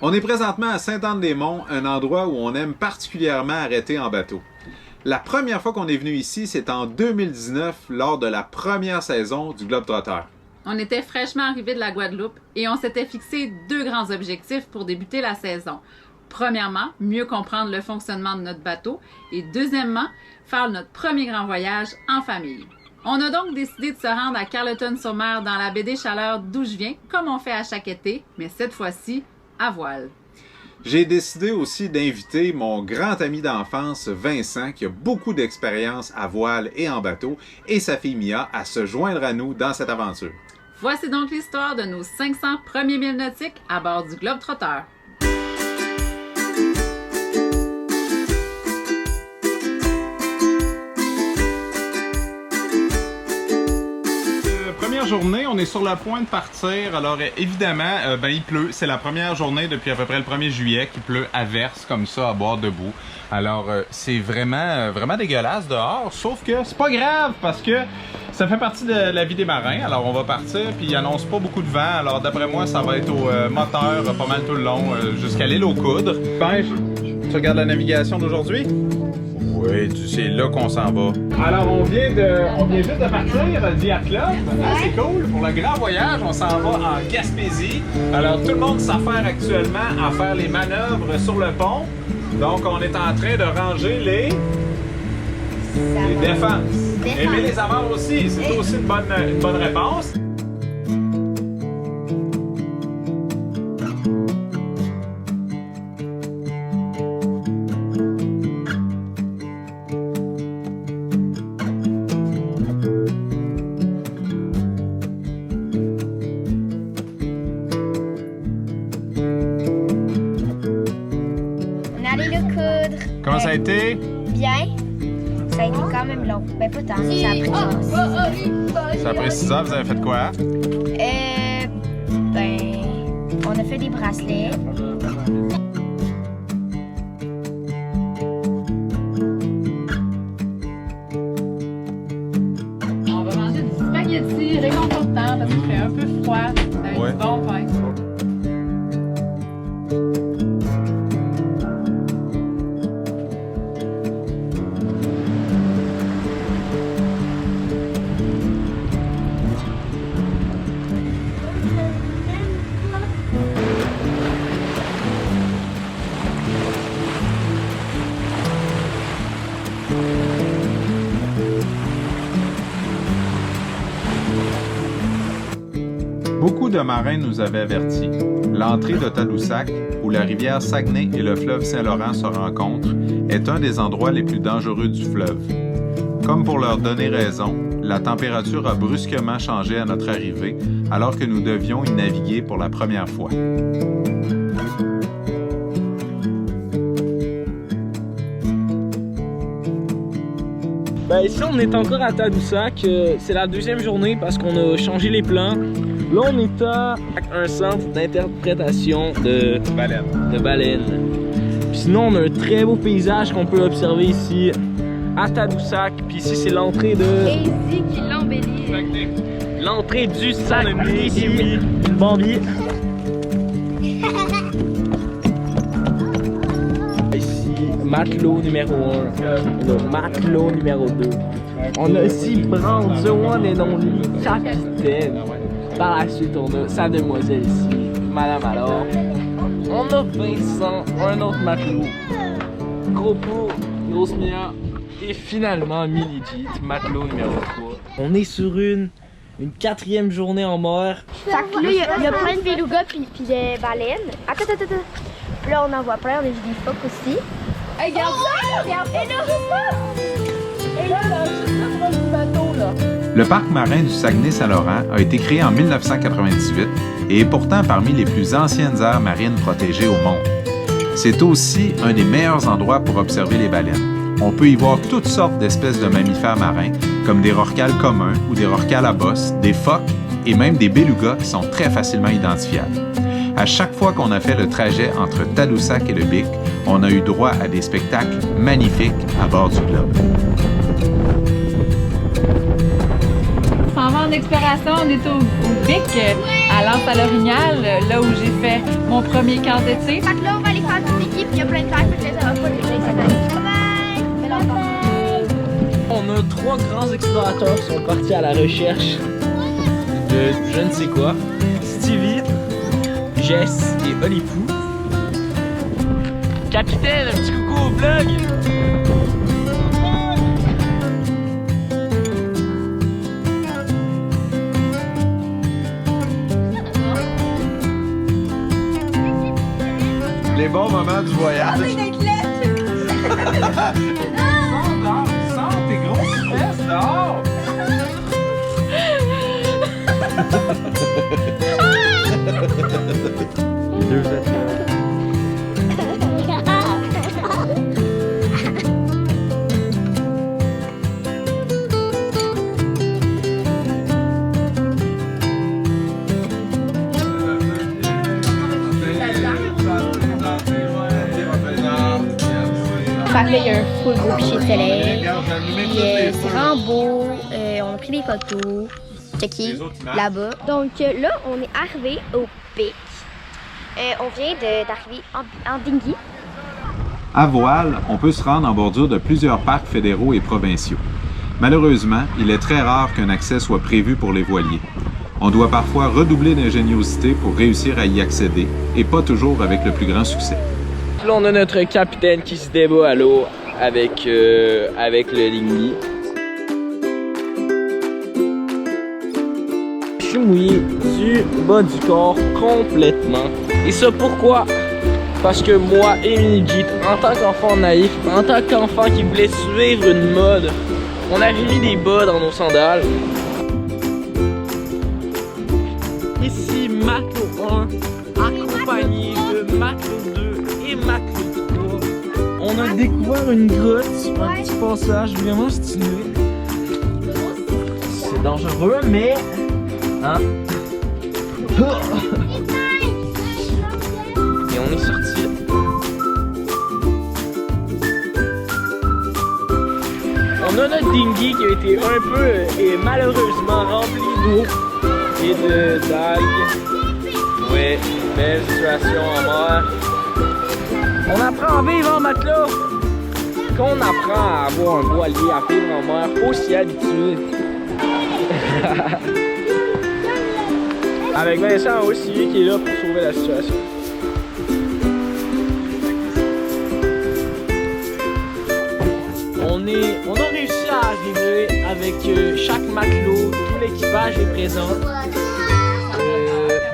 On est présentement à Sainte-Anne-des-Monts, un endroit où on aime particulièrement arrêter en bateau. La première fois qu'on est venu ici, c'est en 2019, lors de la première saison du Globetrotter. On était fraîchement arrivés de la Guadeloupe et on s'était fixé deux grands objectifs pour débuter la saison. Premièrement, mieux comprendre le fonctionnement de notre bateau et deuxièmement, faire notre premier grand voyage en famille. On a donc décidé de se rendre à Carleton-sur-Mer dans la baie des Chaleurs d'où je viens, comme on fait à chaque été, mais cette fois-ci à voile. J'ai décidé aussi d'inviter mon grand ami d'enfance, Vincent, qui a beaucoup d'expérience à voile et en bateau, et sa fille Mia à se joindre à nous dans cette aventure. Voici donc l'histoire de nos 500 premiers milles nautiques à bord du Globetrotter. Première journée, on est sur le point de partir. Alors évidemment, il pleut. C'est la première journée depuis à peu près le 1er juillet qu'il pleut à verse comme ça à bord debout. Alors c'est vraiment dégueulasse dehors. Sauf que c'est pas grave parce que ça fait partie de la vie des marins. Alors on va partir puis il annonce pas beaucoup de vent. Alors d'après moi, ça va être au moteur pas mal tout le long jusqu'à l'île aux Coudres. Ben, tu regardes la navigation d'aujourd'hui? Oui, c'est là qu'on s'en va. Alors, on vient juste de partir d'Yacht Club. C'est cool. Pour le grand voyage, on s'en va en Gaspésie. Alors, tout le monde s'affaire actuellement à faire les manœuvres sur le pont. Donc, on est en train de ranger les défenses. Mais les amarres aussi. C'est aussi une bonne réponse. Comment ça a été? Bien. Ça a été quand même long. Ben pas tant. Ça a pris 6 heures. Ça a pris 6 heures. Vous avez fait quoi? On a fait des bracelets. On va manger du spaghetti réconfortant parce qu'il fait un peu froid avec du bon vin. Beaucoup de marins nous avaient avertis. L'entrée de Tadoussac, où la rivière Saguenay et le fleuve Saint-Laurent se rencontrent, est un des endroits les plus dangereux du fleuve. Comme pour leur donner raison, la température a brusquement changé à notre arrivée, alors que nous devions y naviguer pour la première fois. Ici, on est encore à Tadoussac. C'est la deuxième journée parce qu'on a changé les plans. Là, on est à un centre d'interprétation de baleines. Puis sinon, on a un très beau paysage qu'on peut observer ici à Tadoussac. Puis ici, c'est l'entrée de... Et ici qui l'embellit. L'entrée du Saguenay. Oui, Bambi. Matelot numéro 1, le matelot numéro 2. On a aussi Brand, The One and Only, capitaine. Par la suite, on a sa demoiselle ici, Madame alors. On a Vincent, un autre matelot. Gros Pou, grosse Mia. Et finalement, Millie Jeet, matelot numéro 3. On est sur une 4e journée en mer. Fait que là, il y a plein de belugas puis des baleines. Attends. Puis là, on en voit plein, on a vu des phoques aussi. Hey, regarde ça! Regarde! Et là, juste là, du bateau, là. Le parc marin du Saguenay-Saint-Laurent a été créé en 1998 et est pourtant parmi les plus anciennes aires marines protégées au monde. C'est aussi un des meilleurs endroits pour observer les baleines. On peut y voir toutes sortes d'espèces de mammifères marins, comme des rorquals communs ou des rorquals à bosse, des phoques et même des belugas qui sont très facilement identifiables. À chaque fois qu'on a fait le trajet entre Tadoussac et le Bic, on a eu droit à des spectacles magnifiques à bord du Globe. En exploration, on est au Bic, à l'Anse à l'Orignal, là où j'ai fait mon premier camp d'été. Fait que là, on va aller faire toute l'équipe, il y a plein de vagues, fait que là, ça va pas le cette année. Bye bye! On a 3 grands explorateurs qui sont partis à la recherche de je ne sais quoi. Stevie, Jess et Olipou. Capitaine, un petit coucou au vlog! Les bons moments du voyage. Sors tes grosses fesses dehors! Deux athlètes. Fait que là, il y a un full beau coucher de soleil. Puis c'est vraiment beau. On a pris des photos. Checky, là-bas. Donc là, on est arrivé au pic. On vient d'arriver en dinghy. À voile, on peut se rendre en bordure de plusieurs parcs fédéraux et provinciaux. Malheureusement, il est très rare qu'un accès soit prévu pour les voiliers. On doit parfois redoubler d'ingéniosité pour réussir à y accéder, et pas toujours avec le plus grand succès. Là, on a notre capitaine qui se débat à l'eau avec le dinghy. Je suis mouillé du bas du corps complètement. Et ça pourquoi? Parce que moi et Minigit, en tant qu'enfant naïf, en tant qu'enfant qui voulait suivre une mode, on avait mis des bas dans nos sandales. Ici matelot 1, accompagné de matelot 2 et matelot 3. On a découvert une grotte, un petit passage vraiment stylé. C'est dangereux, mais... Hein? Et on est sorti. On a notre dinghy qui a été un peu et malheureusement rempli d'eau et d'algues. Ouais, belle situation en mer. On apprend à vivre en matelot. Quand on apprend à avoir un voilier, à vivre en mer, faut s'y habituer. Avec Vincent aussi qui est là pour sauver la situation. On a réussi à arriver avec chaque matelot, tout l'équipage est présent.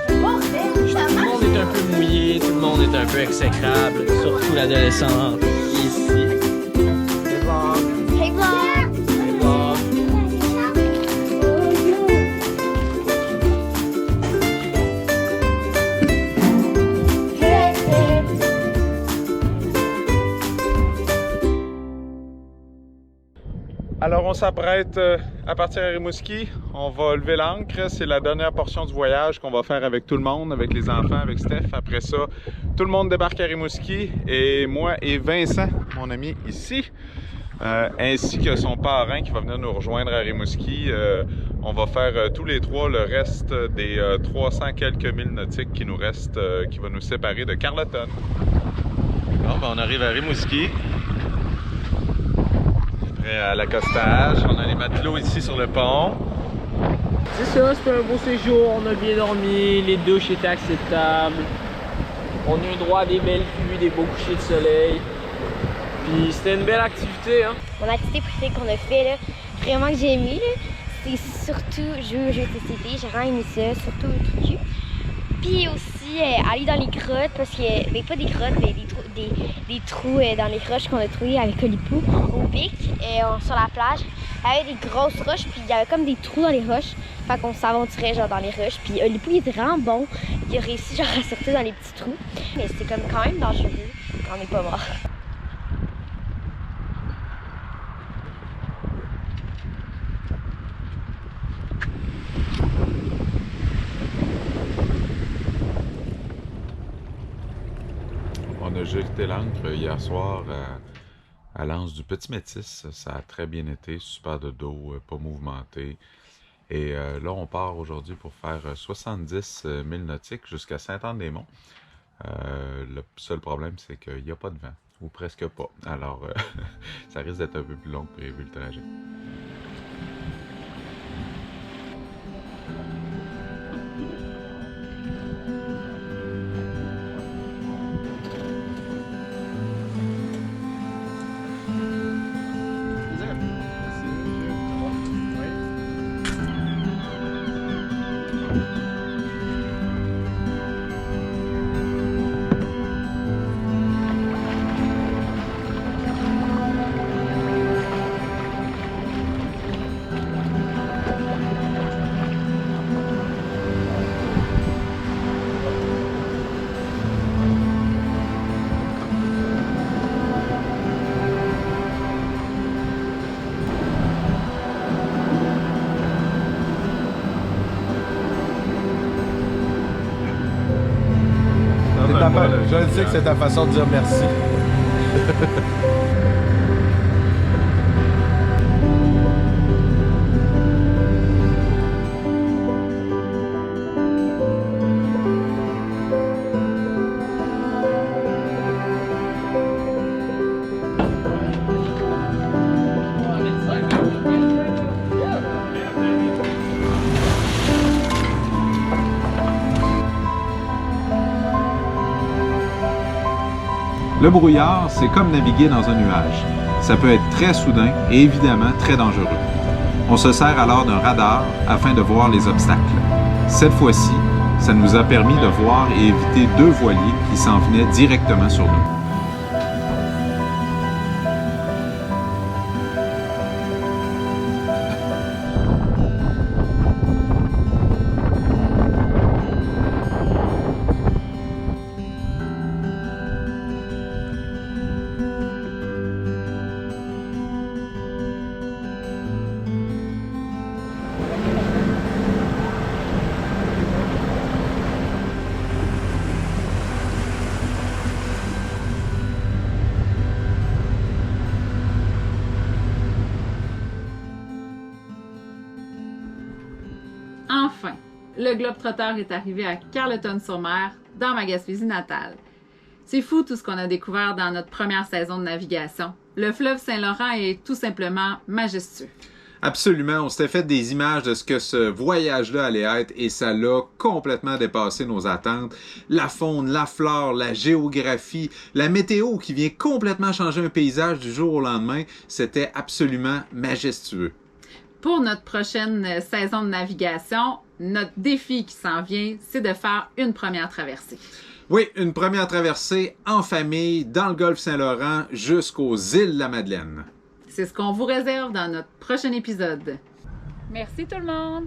Tout le monde est un peu mouillé, tout le monde est un peu exécrable, surtout l'adolescente ici. Hey vlog! Hey vlog! Hey vlog! Alors on s'apprête à partir à Rimouski. On va lever l'ancre. C'est la dernière portion du voyage qu'on va faire avec tout le monde, avec les enfants, avec Steph. Après ça, tout le monde débarque à Rimouski et moi et Vincent, mon ami ici, ainsi que son parrain qui va venir nous rejoindre à Rimouski. On va faire tous les trois le reste des 300 quelques milles nautiques qui nous restent, qui va nous séparer de Carleton. Bon, ben on arrive à Rimouski. Prêt à l'accostage. On a les matelots ici sur le pont. C'est ça, c'était un beau séjour, on a bien dormi, les douches étaient acceptables. On a eu droit à des belles vues, des beaux couchers de soleil. Puis c'était une belle activité, hein. Mon activité préférée qu'on a fait, là, vraiment que j'ai aimé, c'est surtout jouer aux jeux de société. J'ai vraiment aimé ça, surtout le truc. Puis aussi aller dans les grottes, parce que, ben, pas des grottes, mais des trous dans les roches qu'on a trouvés avec Olipou au pic, sur la plage. Il y avait des grosses roches, puis il y avait comme des trous dans les roches. Fait qu'on s'aventurait genre dans les roches. Puis Olipou il était vraiment bon. Il a réussi genre à sortir dans les petits trous. Mais c'était comme quand même dangereux quand on n'est pas mort. On a jeté l'ancre hier soir à l'anse du Petit Métis. Ça a très bien été, super de dos, pas mouvementé. Et là, on part aujourd'hui pour faire 70 milles nautiques jusqu'à Sainte-Anne-des-Monts. Le seul problème, c'est qu'il n'y a pas de vent, ou presque pas. Alors, ça risque d'être un peu plus long que prévu le trajet. Je sais que c'est ta façon de dire merci. Le brouillard, c'est comme naviguer dans un nuage. Ça peut être très soudain et évidemment très dangereux. On se sert alors d'un radar afin de voir les obstacles. Cette fois-ci, ça nous a permis de voir et éviter 2 voiliers qui s'en venaient directement sur nous. Enfin, le Globetrotter est arrivé à Carleton-sur-Mer, dans ma Gaspésie natale. C'est fou tout ce qu'on a découvert dans notre première saison de navigation. Le fleuve Saint-Laurent est tout simplement majestueux. Absolument, on s'était fait des images de ce que ce voyage-là allait être et ça l'a complètement dépassé nos attentes. La faune, la flore, la géographie, la météo qui vient complètement changer un paysage du jour au lendemain, c'était absolument majestueux. Pour notre prochaine saison de navigation, notre défi qui s'en vient, c'est de faire une première traversée. Oui, une première traversée en famille dans le golfe Saint-Laurent jusqu'aux îles de la Madeleine. C'est ce qu'on vous réserve dans notre prochain épisode. Merci tout le monde!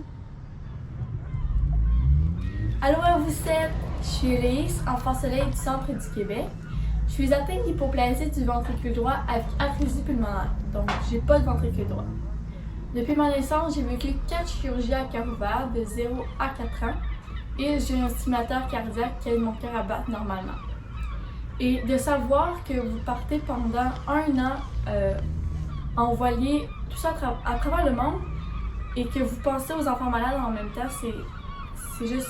Allô à vous 7, je suis Elise, enfant soleil du centre du Québec. Je suis atteinte d'hypoplasie du ventricule droit avec aphrésie pulmonaire, donc j'ai pas de ventricule droit. Depuis ma naissance, j'ai vécu 4 chirurgies à cœur ouvert de 0 à 4 ans et j'ai un stimulateur cardiaque qui aide mon cœur à battre normalement. Et de savoir que vous partez pendant 1 an en voilier, tout ça à travers le monde, et que vous pensez aux enfants malades en même temps, c'est juste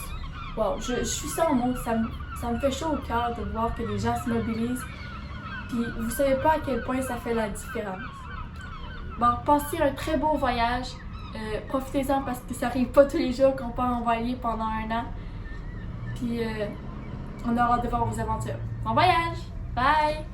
wow. Je suis sans mots, ça me fait chaud au cœur de voir que les gens se mobilisent, puis vous savez pas à quel point ça fait la différence. Bon, passez un très beau voyage, profitez-en parce que ça arrive pas tous les jours qu'on part en voilier pendant 1 an, puis on aura hâte de voir vos aventures. Bon voyage! Bye!